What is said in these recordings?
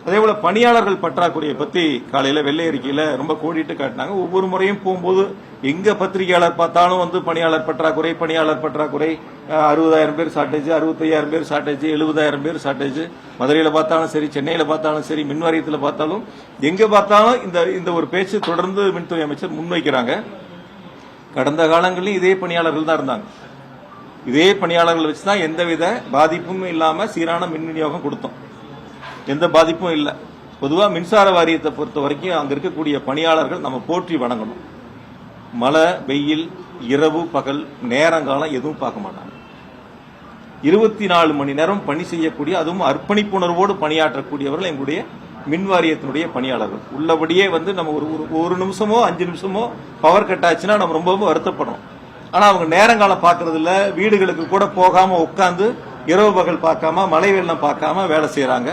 அதே போல பணியாளர்கள் பற்றாக்குறையை பத்தி காலையில வெள்ளை அறிக்கையில ரொம்ப கோடிட்டு காட்டினாங்க. ஒவ்வொரு முறையும் போகும்போது எங்க பத்திரிகையாளர் பார்த்தாலும் பணியாளர் பற்றாக்குறை 60,000 பேர் ஷார்டேஜ், 65,000 பேர் ஷார்டேஜ், 70,000 பேர் ஷார்டேஜ். மதுரையில பார்த்தாலும் சரி, சென்னையில பார்த்தாலும் சரி, மின் வாரியத்தில் பார்த்தாலும் எங்க பார்த்தாலும் இந்த ஒரு பேச்சு தொடர்ந்து மின்துறை அமைச்சர் முன்வைக்கிறாங்க. கடந்த காலங்களிலும் இதே பணியாளர்கள் தான் இருந்தாங்க. இதே பணியாளர்கள் வச்சுதான் எந்தவித பாதிப்பும் இல்லாம சீரான மின் விநியோகம் கொடுத்தோம். எந்த பாதிப்பும் இல்லை. பொதுவா மின்சார வாரியத்தை பொறுத்த வரைக்கும் அங்க இருக்கக்கூடிய பணியாளர்கள் நம்ம போற்றி வணங்கணும். மழை, வெயில், இரவு, பகல், நேரங்காலம் எதுவும் பார்க்க மாட்டாங்க. 24 மணி நேரம் பணி செய்யக்கூடிய, அதுவும் அர்ப்பணிப்புணர்வோடு பணியாற்றக்கூடியவர்கள் எங்களுடைய மின் வாரியத்தினுடைய பணியாளர்கள். உள்ளபடியே நம்ம ஒரு நிமிஷமோ 5 நிமிஷமோ பவர் கட் ஆச்சுன்னா நம்ம ரொம்பவும் வருத்தப்படுறோம். ஆனா அவங்க நேரங்காலம் பார்க்கறது இல்ல. வீடுகளுக்கு கூட போகாம உட்கார்ந்து இரவு பகல் பார்க்காம மழை வெள்ளம் பார்க்காம வேலை செய்யறாங்க.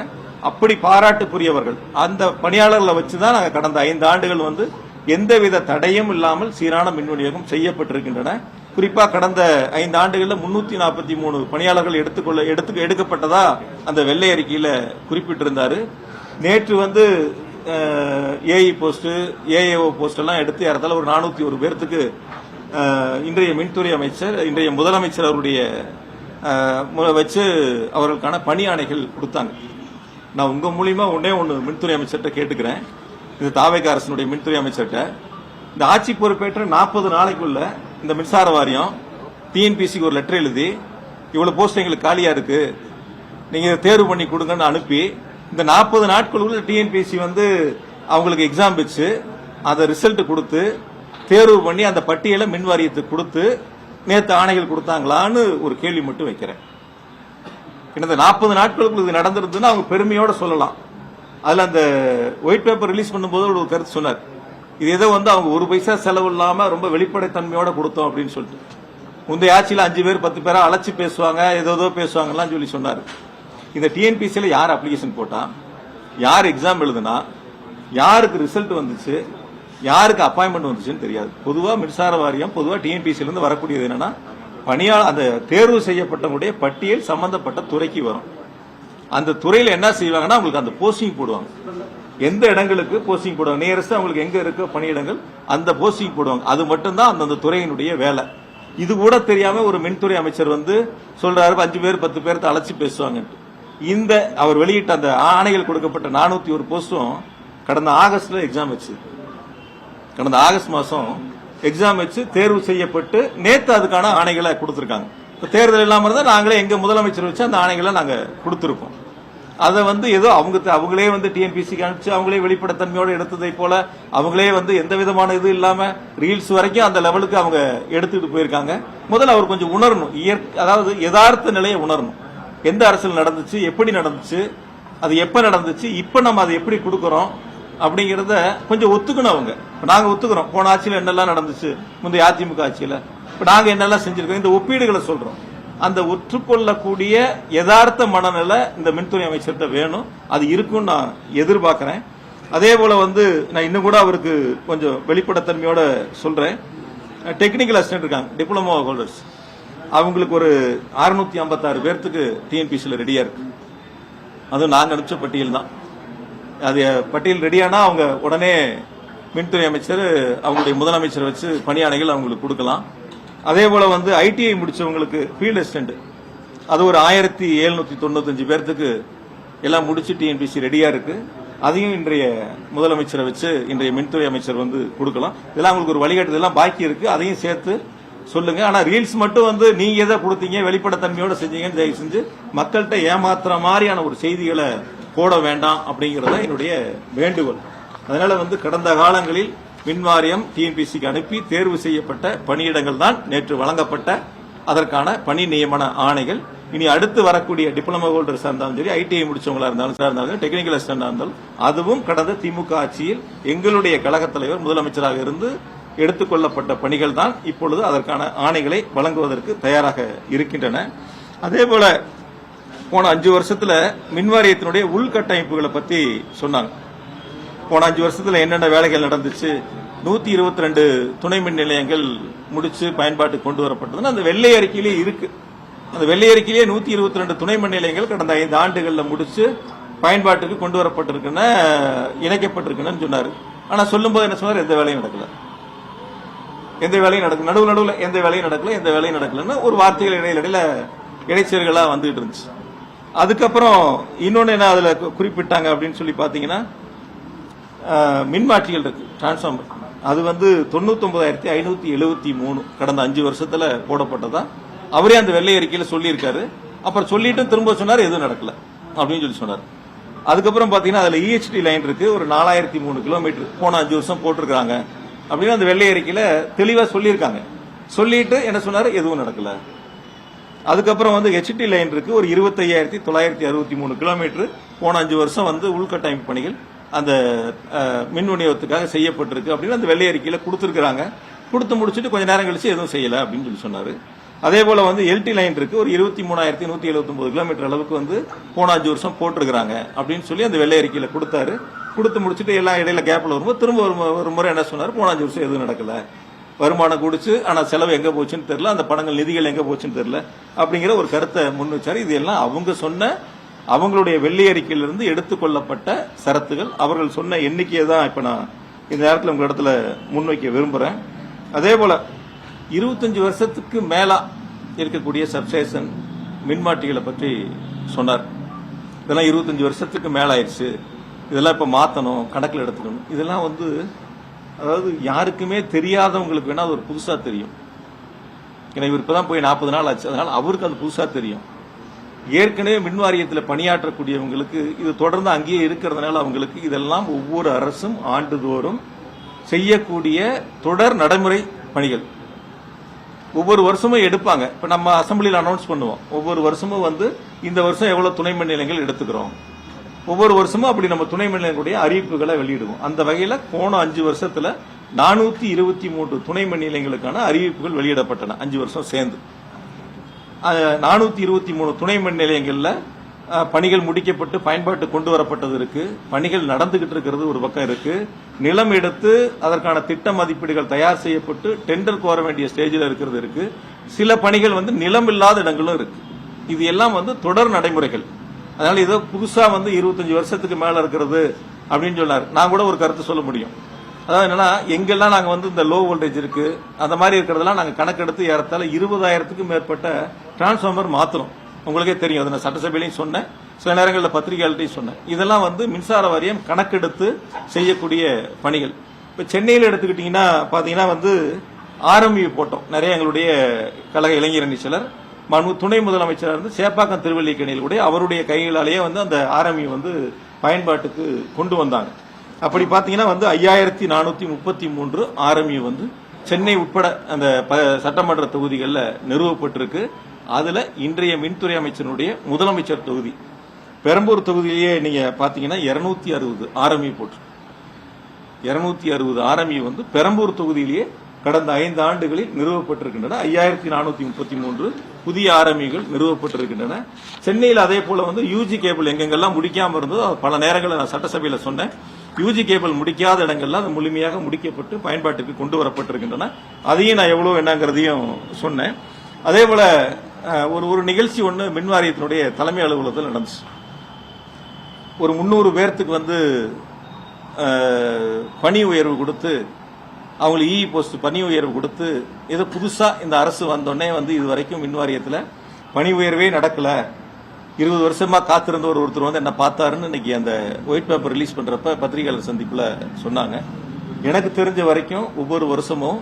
அப்படி பாராட்டுக்குரியவர்கள். அந்த பணியாளர்களை வச்சுதான் நாங்கள் கடந்த 5 ஆண்டுகள் எந்தவித தடையும் இல்லாமல் சீரான மின் விநியோகம் செய்யப்பட்டிருக்கின்றன. குறிப்பா கடந்த 5 ஆண்டுகளில் 343 பணியாளர்கள் எடுக்கப்பட்டதா அந்த வெள்ளை அறிக்கையில குறிப்பிட்டிருந்தாரு. நேற்று ஏஇ போஸ்ட், ஏஏஓ போஸ்ட் எல்லாம் எடுத்து ஏறத்தால ஒரு 401 பேர்த்துக்கு இன்றைய மின்துறை அமைச்சர், இன்றைய முதலமைச்சர் அவருடைய வச்சு அவர்களுக்கான பணி ஆணைகள் கொடுத்தாங்க. நான் உங்க மூலியமா ஒன்னு மின்துறை அமைச்சர்கிட்ட கேட்டுக்கிறேன். இது தாவேகா அரசினுடைய மின்துறை அமைச்சர்கிட்ட, இந்த ஆட்சி பொறுப்பேற்ற 40 நாளைக்குள்ள இந்த மின்சார வாரியம் டிஎன்பிசிக்கு ஒரு லெட்டர் எழுதி இவ்வளவு போஸ்ட் எங்களுக்கு காலியா இருக்கு, நீங்க தேர்வு பண்ணி கொடுங்கன்னு அனுப்பி இந்த 40 நாட்களுக்குள்ள டிஎன்பிசி அவங்களுக்கு எக்ஸாம் வச்சு அதை ரிசல்ட் கொடுத்து தேர்வு பண்ணி அந்த பட்டியலை மின் வாரியத்துக்கு கொடுத்து நேற்று ஆணைகள் கொடுத்தாங்களான்னு ஒரு கேள்வி மட்டும் வைக்கிறேன். இந்த 40 நாட்களுக்கு இது நடந்திருந்ததுன்னா அவங்க பெருமையோட சொல்லலாம். அதுல அந்த ஒயிட் பேப்பர் ரிலீஸ் பண்ணும்போது ஒரு கருத்து சொன்னார், இது ஏதோ அவங்க 1 பைசா செலவு இல்லாம ரொம்ப வெளிப்படைத்தன்மையோட கொடுத்தோம் அப்படின்னு சொல்லிட்டு. முந்தைய ஆட்சியில் 5 பேர் 10 பேரா அழைச்சு பேசுவாங்க, ஏதோ பேசுவாங்கலாம் சொல்லி சொன்னார். இந்த டிஎன்பிசியில யார் அப்ளிகேஷன் போட்டா, யார் எக்ஸாம் எழுதுனா, யாருக்கு ரிசல்ட் வந்துச்சு, யாருக்கு அப்பாயின்மெண்ட் வந்துச்சுன்னு தெரியாது. பொதுவா மின்சார வாரியம் பொதுவா டிஎன்பிசியில இருந்து வரக்கூடியது என்னன்னா, பணியாளர் அந்த தேர்வு செய்யப்பட்டவங்களுடைய பட்டியல் சம்பந்தப்பட்ட துறைக்கு வரும். அந்த துறையில என்ன செய்வாங்கன்னா அவங்களுக்கு அந்த போஸ்டிங் போடுவாங்க. எந்த இடங்களுக்கு போஸ்டிங் போடுவாங்க, நியரஸ்ட் அவங்களுக்கு எங்க இருக்க பணியிடங்கள் அந்த போஸ்டிங் போடுவாங்க. அது மட்டும்தான் அந்தந்த துறையினுடைய வேலை. இது கூட தெரியாம ஒரு மின்துறை அமைச்சர் சொல்றாரு 5 பேர் 10 பேர்த்த அழைச்சி பேசுவாங்க. இந்த அவர் வெளியிட்ட அந்த ஆணைகள் கொடுக்கப்பட்ட 401 போஸ்டும் கடந்த ஆகஸ்ட்ல எக்ஸாம் வச்சு, கடந்த ஆகஸ்ட் மாசம் எக்ஸாம் வச்சு தேர்வு செய்யப்பட்டு நேத்து அதுக்கான ஆணைகளை கொடுத்திருக்காங்க. தேர்தல் இல்லாம இருந்தா நாங்களே எங்க முதலமைச்சர் வச்சு அந்த ஆணைகளை நாங்க கொடுத்திருக்கோம். அதை ஏதோ அவங்களே டிஎன்பிசிக்கு அனுப்பிச்சு அவங்களே வெளிப்படைத்தன்மையோட எடுத்ததை போல அவங்களே எந்த விதமான இது இல்லாம ரீல்ஸ் வரைக்கும் அந்த லெவலுக்கு அவங்க எடுத்துட்டு போயிருக்காங்க. முதல்ல அவர் கொஞ்சம் உணரணும், அதாவது யதார்த்த நிலையை உணரணும். எந்த அரசியல் நடந்துச்சு, எப்படி நடந்துச்சு, அது எப்ப நடந்துச்சு, இப்ப நம்ம அதை எப்படி கொடுக்கறோம் அப்படிங்கறத கொஞ்சம் ஒத்துக்கணும். அவங்க நாங்க ஒத்துக்கிறோம், போன ஆட்சியில என்னெல்லாம் நடந்துச்சு, முந்தைய அதிமுக ஆட்சியில இப்ப நாங்க என்னெல்லாம் செஞ்சிருக்கோம், இந்த ஒப்பீடுகளை சொல்றோம். அந்த ஒற்றுக்கொள்ளக்கூடிய யதார்த்த மனநிலை இந்த மின்துறை அமைச்சர்கிட்ட வேணும். அது இருக்கும்னு நான் எதிர்பார்க்கிறேன். அதே போல நான் இன்னும் கூட அவருக்கு கொஞ்சம் வெளிப்படைத்தன்மையோட சொல்றேன். டெக்னிக்கல் அசிஸ்டன்ட் இருக்காங்க, டிப்ளமோ ஹோல்டர்ஸ், அவங்களுக்கு ஒரு 656 பேர்த்துக்கு டிஎன்பிசியில் ரெடியா இருக்கு. அதுவும் நாங்க அனுப்பிச்ச பட்டியல் தான். அது பட்டியல் ரெடியானா அவங்க உடனே மின்துறை அமைச்சர் அவங்களுடைய முதலமைச்சர் வச்சு பணியாணைகள் அவங்களுக்கு கொடுக்கலாம். அதே போல ஐடிஐ முடிச்சவங்களுக்கு ஃபீல்ட் அசிஸ்டன்ட், அது ஒரு 1795 பேர்த்துக்கு எல்லாம் முடிச்சு டிஎன்பிசி ரெடியா இருக்கு. அதையும் இன்றைய முதலமைச்சரை வச்சு இன்றைய மின்துறை அமைச்சர் கொடுக்கலாம். இதெல்லாம் அவங்களுக்கு ஒரு வழிகாட்டுதெல்லாம் பாக்கி இருக்கு, அதையும் சேர்த்து சொல்லுங்க. ஆனா ரீல்ஸ் மட்டும் நீங்க எதை கொடுத்தீங்க, வெளிப்படைத்தன்மையோட செஞ்சீங்கன்னு தயவு செஞ்சு மக்கள்கிட்ட ஏமாத்துற மாதிரியான ஒரு செய்திகளை போட வேண்டாம் அப்படிங்கறத என்னுடைய வேண்டுகோள். அதனால கடந்த காலங்களில் மின்வாரியம் டிஎன்பிசிக்கு அனுப்பி தேர்வு செய்யப்பட்ட பணியிடங்கள் தான் நேற்று வழங்கப்பட்ட அதற்கான பணி நியமன ஆணைகள். இனி அடுத்து வரக்கூடிய டிப்ளமோ ஹோல்டர்ஸா இருந்தாலும் சரி, ஐடிஐ முடிச்சவங்களா இருந்தாலும் டெக்னிக்கல் அசிஸ்டன்டா இருந்தாலும் அதுவும் கடந்த திமுக ஆட்சியில் எங்களுடைய கழக தலைவர் முதலமைச்சராக இருந்து எடுத்துக்கொள்ளப்பட்ட பணிகள் தான் இப்பொழுது அதற்கான ஆணைகளை வழங்குவதற்கு தயாராக இருக்கின்றன. அதே போல போன 5 வருஷத்துல மின்வாரியத்தினுடைய உள்கட்டமைப்புகளை பத்தி சொன்னாங்க. போன 5 வருஷத்துல என்னென்ன வேலைகள் நடந்துச்சு, 122 துணை மின் நிலையங்கள் முடிச்சு பயன்பாட்டுக்கு கொண்டு வரப்பட்டதுன்னு அந்த வெள்ளை அறிக்கையிலே இருக்கு. அந்த வெள்ளை அறிக்கையிலேயே 122 துணை மின் நிலையங்கள் கடந்த 5 ஆண்டுகள்ல முடிச்சு பயன்பாட்டுக்கு கொண்டு வரப்பட்டிருக்குன்னு இணைக்கப்பட்டிருக்குன்னு சொன்னாரு. ஆனா சொல்லும்போது என்ன சொன்னார், எந்த வேலையும் நடக்கல, எந்த வேலையும் நடக்கல, நடுவில் எந்த வேலையும் நடக்கல, எந்த வேலையும் நடக்கலன்னு ஒரு வார்த்தைகள் இடையில இடைச்சல்களா வந்துகிட்டு இருந்துச்சு. அதுக்கப்புறம் இன்னொன்னு என்ன அதுல குறிப்பிட்டாங்க அப்படின்னு சொல்லி பாத்தீங்கன்னா, மின்மாற்றிகள் இருக்கு, டிரான்ஸ்பார்மர். அது வந்து 99,573 கடந்த 5 வருஷத்துல போடப்பட்டதா அவரே அந்த வெள்ளை அறிக்கையில சொல்லியிருக்காரு. அப்புறம் சொல்லிட்டு திரும்ப சொன்னார் எதுவும் நடக்கல அப்படின்னு சொல்லி சொன்னார். அதுக்கப்புறம் பாத்தீங்கன்னா அதுல EHT லைன் இருக்கு, ஒரு 4003 கிலோமீட்டர் போன 5 வருஷம் போட்டிருக்காங்க அப்படின்னு அந்த வெள்ளை அறிக்கையில தெளிவா சொல்லியிருக்காங்க. சொல்லிட்டு என்ன சொன்னாரு, எதுவும் நடக்கல. அதுக்கப்புறம் வந்து HT லைன் இருக்கு, ஒரு 25,963 கிலோமீட்டர் போன 5 வருஷம் வந்து உள்கட்டமைப்பு பணிகள் அந்த மின் விநியோகத்துக்காக செய்யப்பட்டிருக்கு அப்படின்னு அந்த வெள்ளை அறிக்கையில கொடுத்திருக்காங்க. கொடுத்து முடிச்சுட்டு கொஞ்ச நேரம் கழிச்சு எதுவும் செய்யல அப்படின்னு சொல்லி சொன்னாரு. அதே போல வந்து LT லைன் இருக்கு, ஒரு 23,179 கிலோமீட்டர் அளவுக்கு வந்து போன 5 வருஷம் போட்டிருக்காங்க அப்படின்னு சொல்லி அந்த வெள்ளை அறிக்கையில கொடுத்தாரு. கொடுத்து முடிச்சுட்டு எல்லாம் இடையில கேப்ல வரும்போது திரும்ப ஒரு முறை என்ன சொன்னாரு, போன 5 வருஷம் எதுவும் நடக்கல, வருமானம் கூடிச்சு, ஆனா செலவு எங்க போச்சுன்னு தெரியல, அந்த பணங்கள் நிதிகள் எங்க போச்சுன்னு தெரியல அப்படிங்கிற ஒரு கருத்தை முன் வச்சாரு. இது எல்லாம் அவங்க சொன்ன அவங்களுடைய வெள்ளை அறிக்கையிலிருந்து எடுத்துக்கொள்ளப்பட்ட சரத்துகள், அவர்கள் சொன்ன எண்ணிக்கையை தான் இப்ப நான் இந்த நேரத்தில் உங்க இடத்துல முன்வைக்க விரும்புறேன். அதே போல 25 வருஷத்துக்கு மேலா இருக்கக்கூடிய சப்ஸ்டேஷன் மின்மாட்டிகளை பற்றி சொன்னார். இதெல்லாம் 25 வருஷத்துக்கு மேல ஆயிடுச்சு, இதெல்லாம் இப்ப மாத்தணும், கணக்கில் எடுத்துக்கணும். இதெல்லாம் வந்து அதாவது யாருக்குமே தெரியாதவங்களுக்கு வேணா அது ஒரு புதுசா தெரியும். ஏன்னா இவர் இப்பதான் போய் 40 நாள் ஆச்சு, அதனால அவருக்கு அது புதுசா தெரியும். ஏற்கனவே மின் வாரியத்தில் பணியாற்றக்கூடியவங்களுக்கு இது தொடர்ந்து அங்கேயே இருக்கிறதுனால அவங்களுக்கு இதெல்லாம் ஒவ்வொரு அரசும் ஆண்டுதோறும் செய்யக்கூடிய தொடர் நடைமுறை பணிகள் ஒவ்வொரு வருஷமும் எடுப்பாங்க. இப்ப நம்ம அசம்பிளியில் அனௌன்ஸ் பண்ணுவோம், ஒவ்வொரு வருஷமும் வந்து இந்த வருஷம் எவ்வளவு துணை மின் நிலையங்கள் எடுத்துக்கிறோம், ஒவ்வொரு வருஷமும் அப்படி நம்ம துணை மின் நிலையங்களுடைய அறிவிப்புகளை வெளியிடுவோம். அந்த வகையில போன 5 வருஷத்துல 423 துணை மின் நிலையங்களுக்கான அறிவிப்புகள் வெளியிடப்பட்டன 5 வருஷம் சேர்ந்து. 423 துணை மின் நிலையங்கள்ல பணிகள் முடிக்கப்பட்டு பயன்பாட்டு கொண்டு வரப்பட்டது இருக்கு, பணிகள் நடந்துகிட்டு இருக்கிறது ஒரு பக்கம் இருக்கு, நிலம் எடுத்து அதற்கான திட்ட மதிப்பீடுகள் தயார் செய்யப்பட்டு டெண்டர் கோர வேண்டிய ஸ்டேஜில் இருக்கிறது இருக்கு, சில பணிகள் வந்து நிலம் இல்லாத இடங்களும் இருக்கு. இது எல்லாம் வந்து தொடர் நடைமுறைகள். அதனால ஏதோ புதுசா வந்து 25 வருஷத்துக்கு மேல இருக்கிறது அப்படின்னு சொன்னார். நான் கூட ஒரு கருத்து சொல்ல முடியும். அதாவது என்னன்னா, எங்கெல்லாம் நாங்க வந்து இந்த லோ வோல்டேஜ் இருக்கு அந்த மாதிரி இருக்கிறதெல்லாம் நாங்க கணக்கெடுத்து ஏறத்தால 20,000க்கும் மேற்பட்ட டிரான்ஸ்பார்மர் மாத்திரம். உங்களுக்கே தெரியும், அதை நான் சட்டசபையிலையும் சொன்னேன், சில நேரங்களில் பத்திரிகைகள்ட்டையும் சொன்னேன். இதெல்லாம் வந்து மின்சார வாரியம் கணக்கெடுத்து செய்யக்கூடிய பணிகள். இப்ப சென்னையில் எடுத்துக்கிட்டீங்கன்னா பாத்தீங்கன்னா வந்து RMU போட்டோம். நிறைய எங்களுடைய கழக இளைஞரணி சிலர் துணை முதலமைச்சராக இருந்து சேப்பாக்கம் திருவல்லிக்கணியில் கூட அவருடைய கைகளாலேயே வந்து அந்த RMU வந்து பயன்பாட்டுக்கு கொண்டு வந்தாங்க. அப்படி பாத்தீங்கன்னா வந்து 5,433 RMU வந்து சென்னை உட்பட அந்த சட்டமன்ற தொகுதிகளில் நிறுவப்பட்டிருக்கு. அதுல இன்றைய மின்துறை அமைச்சருடைய முதலமைச்சர் தொகுதி பெரம்பூர் தொகுதியிலேயே நீங்க பாத்தீங்கன்னா 260 RMU போட்டு 260 RMU வந்து பெரம்பூர் தொகுதியிலேயே கடந்த 5 ஆண்டுகளில் நிறுவப்பட்டிருக்கின்றன. 5,433 புதிய RMUகள் நிறுவப்பட்டிருக்கின்றன. சென்னையில் அதே போல வந்து UG கேபிள் எங்கெங்கெல்லாம் முடிக்காம இருந்ததோ பல நேரங்களில் நான் சட்டசபையில சொன்னேன், UG கேபிள் முடிக்காத இடங்கள்லாம் அது முழுமையாக முடிக்கப்பட்டு பயன்பாட்டுக்கு கொண்டு வரப்பட்டிருக்கின்றன. அதையும் நான் எவ்வளவு என்னங்கிறதையும் சொன்னேன். அதே போல ஒரு நிகழ்ச்சி ஒன்று மின் வாரியத்தினுடைய தலைமை அலுவலகத்தில் நடந்துச்சு. ஒரு 300 பேர்த்துக்கு வந்து பணி உயர்வு கொடுத்து, அவங்களுக்கு போஸ்ட் பணி உயர்வு கொடுத்து, ஏதோ புதுசா இந்த அரசு வந்தோடனே வந்து இது வரைக்கும் மின் வாரியத்தில் பணி உயர்வே நடக்கல, 20 வருஷமா காத்திருந்த ஒருத்தர் வந்து என்ன பார்த்தாருன்னு இன்னைக்கு அந்த ஒயிட் பேப்பர் ரிலீஸ் பண்றப்ப பத்திரிகையாளர் சந்திப்புல சொன்னாங்க. எனக்கு தெரிஞ்ச வரைக்கும் ஒவ்வொரு வருஷமும்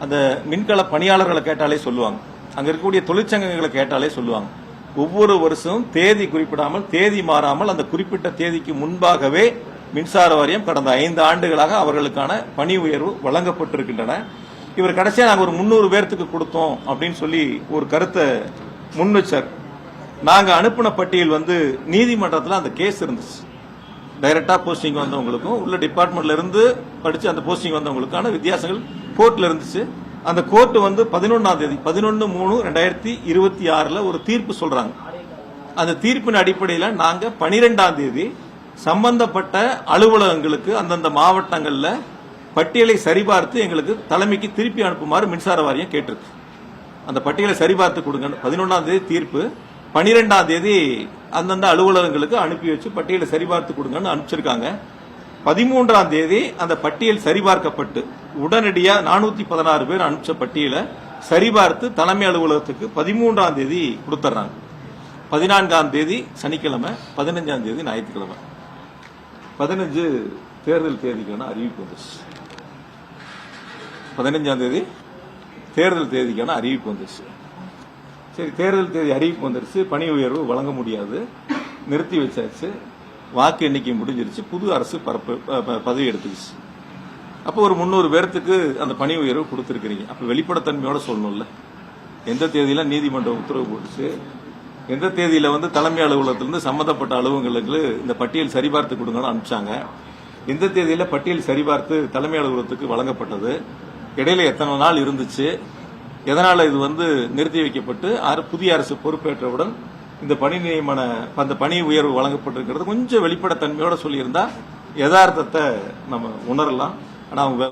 அந்த மின்கல பணியாளர்களை கேட்டாலே சொல்லுவாங்க, அங்க இருக்கக்கூடிய தொழிற்சங்கங்களை கேட்டாலே சொல்லுவாங்க, ஒவ்வொரு வருஷமும் தேதி குறிப்பிடாமல் தேதி மாறாமல் அந்த குறிப்பிட்ட தேதிக்கு முன்பாகவே மின்சார வாரியம் கடந்த 5 ஆண்டுகளாக அவர்களுக்கான பணி உயர்வு வழங்கப்பட்டிருக்கின்றன. இவர் கடைசியா நாங்க ஒரு 300 பேர்த்துக்கு கொடுத்தோம் அப்படின்னு சொல்லி ஒரு கருத்தை முன் வச்சார். நாங்க அனுப்பின பட்டியல் வந்து நீதிமன்றத்தில் அந்த கேஸ் இருந்துச்சு. டைரக்டா போஸ்டிங் வந்தவங்களுக்கும் உள்ள டிபார்ட்மெண்ட்ல இருந்து படிச்சு அந்த போஸ்டிங் வந்தவங்களுக்கான வித்தியாசங்கள் கோர்ட்ல இருந்துச்சு. அந்த கோர்ட் வந்து 11ஆம் தேதி 11/3/2026 ஒரு தீர்ப்பு சொல்றாங்க. அந்த தீர்ப்பின் அடிப்படையில் நாங்க 12ஆம் தேதி சம்பந்தப்பட்ட அலுவலகங்களுக்கு அந்தந்த மாவட்டங்கள்ல பட்டியலை சரிபார்த்து எங்களுக்கு தலைமைக்கு திருப்பி அனுப்புமாறு மின்சார வாரியம் கேட்டிருக்கு. அந்த பட்டியலை சரிபார்த்து கொடுங்க. 11ஆம் தேதி தீர்ப்பு, 12ஆம் தேதி அந்தந்த அலுவலகங்களுக்கு அனுப்பி வச்சு பட்டியலை சரிபார்த்து கொடுங்கன்னு அனுப்பிச்சிருக்காங்க. 13ஆம் தேதி அந்த பட்டியல் சரிபார்க்கப்பட்டு உடனடியா 416 பேர் அனுப்பிச்ச பட்டியலை சரிபார்த்து தலைமை அலுவலகத்துக்கு 13ஆம் தேதி கொடுத்துறாங்க. 14ஆம் தேதி சனிக்கிழமை, 15ஆம் தேதி ஞாயிற்றுக்கிழமை. 15 தேர்தல் தேதிக்கான அறிவிப்பு வந்துச்சு. 15ஆம் தேதி தேர்தல் தேதிக்கான அறிவிப்பு வந்துச்சு. சரி, தேர்தல் தேதி அறிவிப்பு வந்துருச்சு, பணி உயர்வு வழங்க முடியாது, நிறுத்தி வச்சாச்சு, வாக்கு எண்ணிக்கை முடிஞ்சிருச்சு, புது அரசு பதவி எடுத்துக்கிச்சு. அப்போ ஒரு 300 பேர்த்துக்கு அந்த பணி உயர்வு கொடுத்துருக்கீங்க. அப்ப வெளிப்படைத்தன்மையோட சொல்லணும்ல. எந்த தேதியில நீதிமன்றம் உத்தரவு போட்டுச்சு, எந்த தேதியில தலைமை அலுவலகத்திலிருந்து சம்பந்தப்பட்ட அலுவலகங்களுக்கு இந்த பட்டியல் சரிபார்த்து கொடுங்கன்னு அனுப்பிச்சாங்க, எந்த தேதியில பட்டியல் சரிபார்த்து தலைமை அலுவலகத்துக்கு வழங்கப்பட்டது, இடையில எத்தனை நாள் இருந்துச்சு, எதனால இது நிறுத்தி வைக்கப்பட்டு புதிய அரசு பொறுப்பேற்றவுடன் இந்த பணி நியமன அந்த பணி உயர்வு வழங்கப்பட்டிருக்கிறது கொஞ்சம் வெளிப்படைத்தன்மையோட சொல்லியிருந்தா யதார்த்தத்தை நம்ம உணரலாம். ஆனா அவங்க